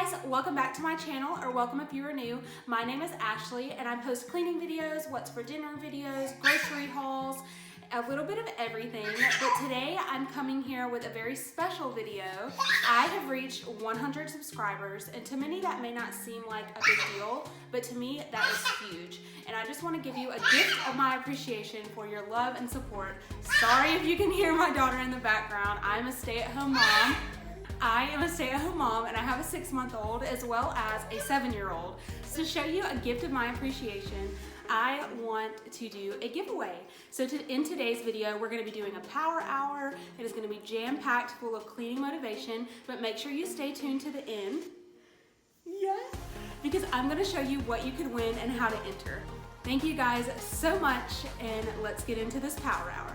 guys, welcome back to my channel, or welcome if you are new. My name is Ashley and I post cleaning videos, what's for dinner videos, grocery hauls, a little bit of everything. But today I'm coming here with a very special video. I have reached 100 subscribers, and to many that may not seem like a big deal, but to me that is huge. And I just want to give you a gift of my appreciation for your love and support. Sorry if you can hear my daughter in the background. I'm a stay-at-home mom. and I have a 6-month-old as well as a 7-year-old. So to show you a gift of my appreciation, I want to do a giveaway. So in today's video, we're going to be doing a power hour. It is going to be jam-packed full of cleaning motivation, but make sure you stay tuned to the end. Yes, because I'm going to show you what you could win and how to enter. Thank you guys so much, and let's get into this power hour.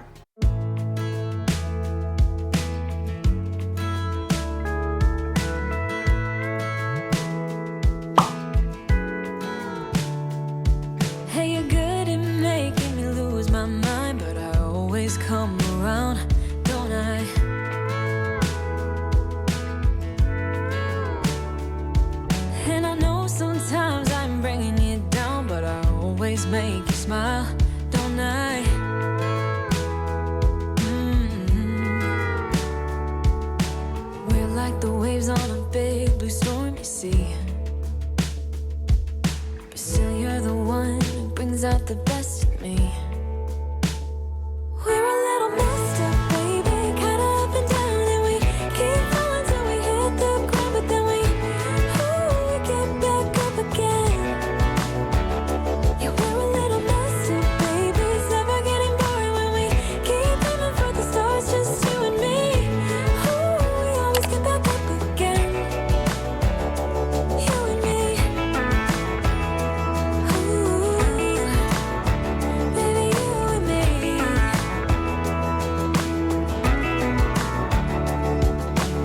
Hey, you're good at making me lose my mind, but I always come around, don't I? And I know sometimes I'm bringing you down, but I always make you smile, don't I? We're like the waves on a big blue stormy sea, but still you're the one who brings out the best in me. We're a little messed up, baby, kinda up and down, and we keep falling till we hit the ground, but then we get back up again. Yeah, we're a little messed up, baby, it's never getting boring when we keep aiming for the stars, just you and me. We always get back up again, you and me. Baby, you and me.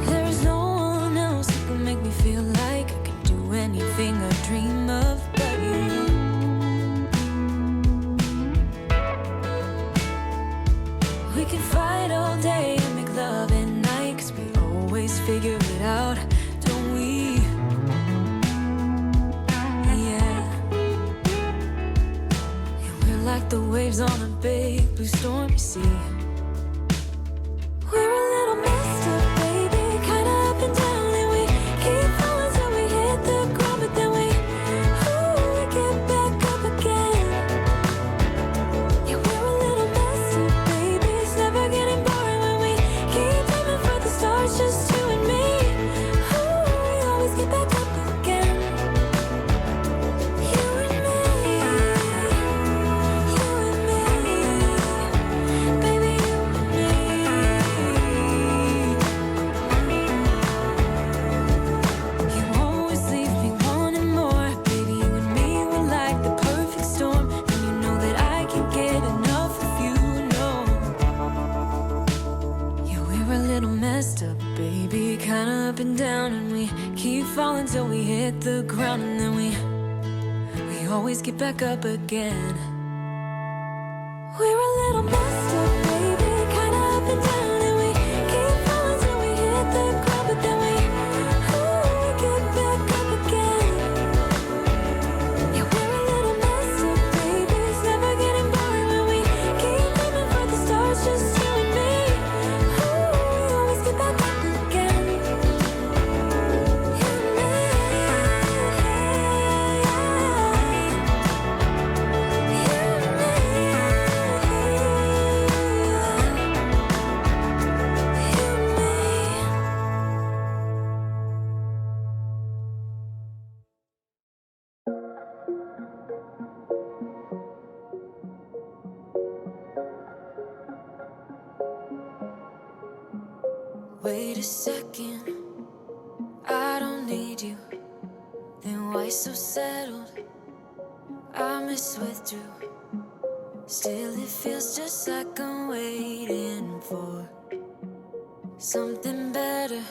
There's no one else who can make me feel like I can do anything I dream of but you. We can fight all day and make love at night, 'cause we always figure it out, don't we? Yeah. And we're like the waves on a big blue stormy sea. We're a little messed up, baby, kinda up and down, and we keep falling till we hit the ground, but then we get back up again. Yeah, we're a little messed up, baby, it's never getting boring when we keep aiming for the stars, just you and me. We always get back up again, you and me. You and me, baby, you and me. You always leave me wanting more, baby, you and me, we're like the perfect storm, and you know that I can't get enough of you, no. Yeah, we're a little messed up, baby, kinda up and down, and we keep falling till we hit the ground, and then we always get back up again. We're a little messed up, baby, kinda up and down, and we keep falling till we hit the ground, but then we get back up again. Yeah, we're a little messed up, baby, it's never getting boring when we keep aiming for the stars, just you and me. We always get back up again, you and me. Wait a second, I don't need you. Then why so settled? I miswithdrew. Still it feels just like I'm waiting for something better.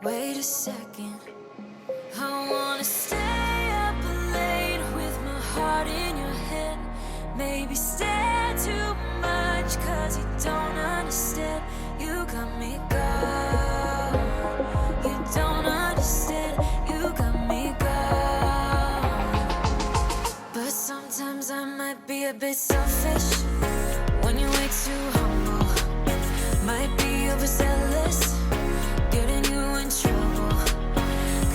Wait a second, I wanna stay up late with my heart in your head. Maybe stare too much 'cause you don't understand. You got me going, you don't understand. be a bit selfish when you're way too humble. Might be overzealous, getting you in trouble.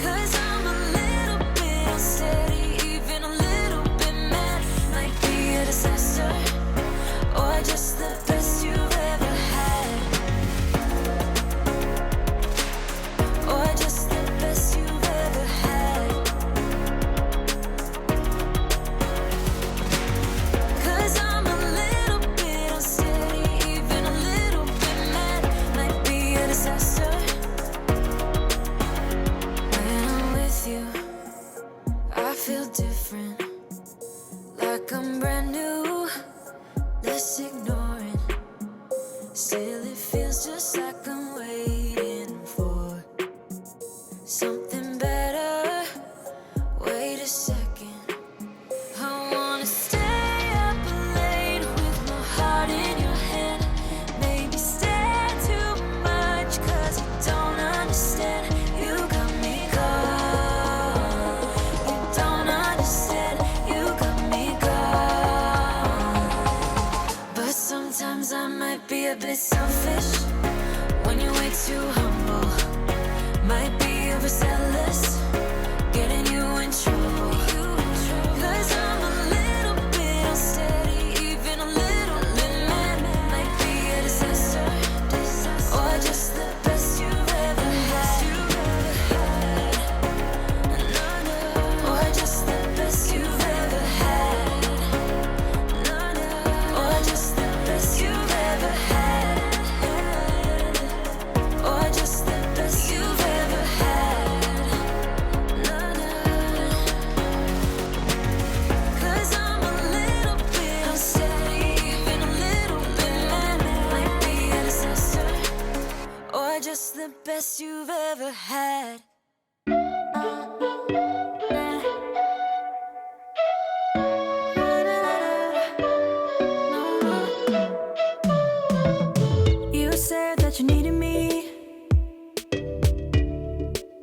'Cause I'm a little bit unsteady, even a little bit mad. Might be a disaster, or just the best you've ever had. Or just the best you've ever had. 'Cause I'm a little bit unsteady, even a little bit mad. Might be a disaster. When I'm with you, I feel different, like I'm brand new. Let's ignore it. Still, it feels just like I'm waiting for something better. Wait a second. I wanna stay up late with my heart in your hand. Maybe stay too much 'cause you don't understand. You got me gone. You don't understand. You got me gone. But sometimes I might be a bit selfish when you're way too humble. Might be overzealous, getting you in trouble. 'Cause I'm a little bit unsteady, even a little bit mad. Might be a disaster, or just the best you've ever had. Or just the best you've ever had. Or just the best you've ever had. Or just the best you've ever had. 'Cause I'm a little bit unsteady, even a little bit mad. Might be a disaster, or just the best you've ever had. You said that you needed me,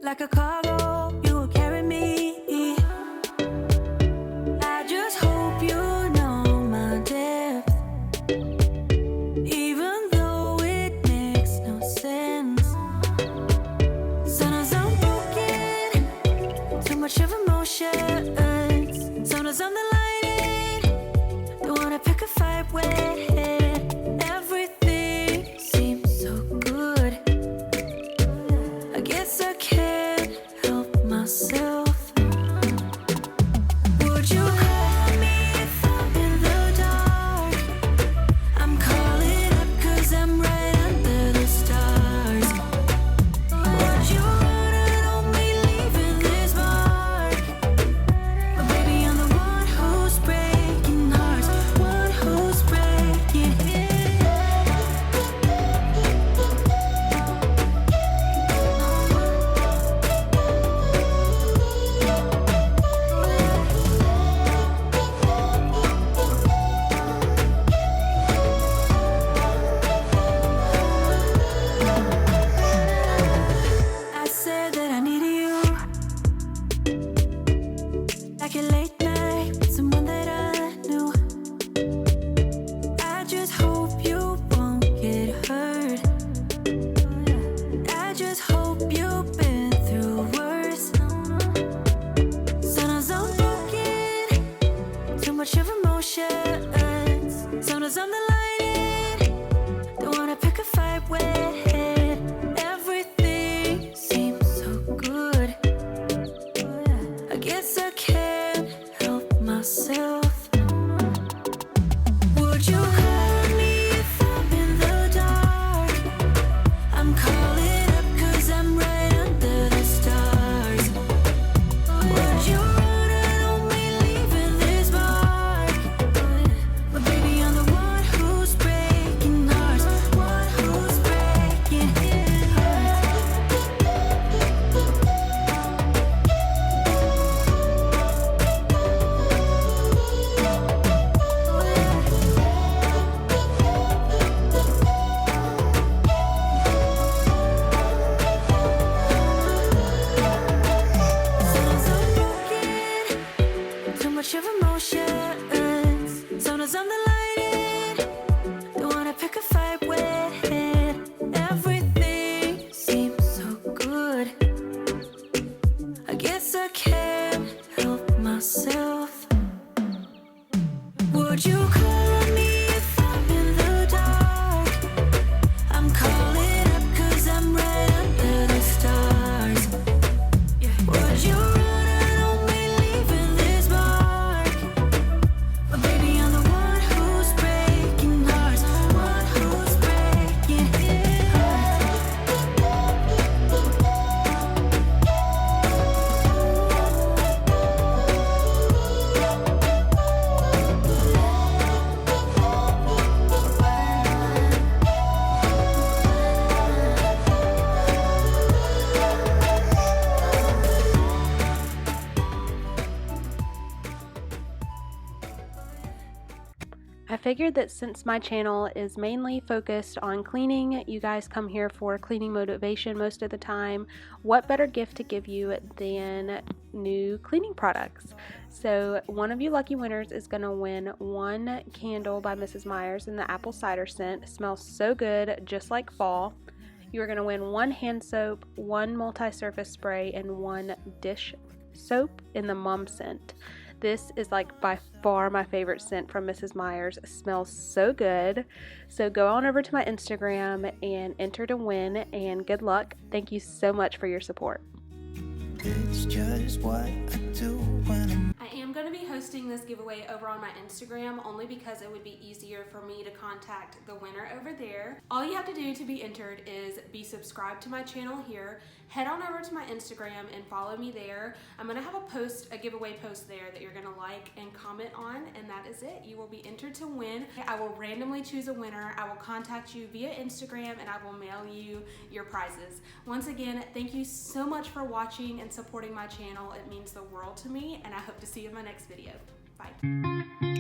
like a cargo, you will carry me. I just hope you know my depth, even though it makes no sense. Sometimes I'm broken, too much of emotions. Sometimes I'm the lightning, don't wanna pick a fight with. Everything seems so good. I guess I can't help myself. Would you call me if I'm in the dark? I'm calling up 'cause I'm right under the stars. Would you run on me, leaving this mark? But baby, I'm the one who's breaking hearts, one who's breaking I can't help myself. Would you call me if I'm in the dark? I'm calling up 'cause I'm right under the stars. Would you run and only leaving this mark? But baby, I'm the one who's breaking hearts, one who's breaking hearts. I figured that since my channel is mainly focused on cleaning, you guys come here for cleaning motivation most of the time, what better gift to give you than new cleaning products? So one of you lucky winners is going to win one candle by Mrs. Meyer's in the apple cider scent. It smells so good, just like fall. You're going to win one hand soap, one multi-surface spray, and one dish soap in the mum scent. This is like by far my favorite scent from Mrs. Meyer's. It smells so good. So go on over to my Instagram and enter to win, and good luck. Thank you so much for your support. It's just what I do when I am going to be hosting this giveaway over on my Instagram only because it would be easier for me to contact the winner over there. All you have to do to be entered is be subscribed to my channel here. Head on over to my Instagram and follow me there. I'm going to have a giveaway post there that you're going to like and comment on, and that is it. You will be entered to win. I will randomly choose a winner. I will contact you via Instagram and I will mail you your prizes. Once again, thank you so much for watching and supporting my channel. It means the world to me, and I hope to see you in my next video. Bye.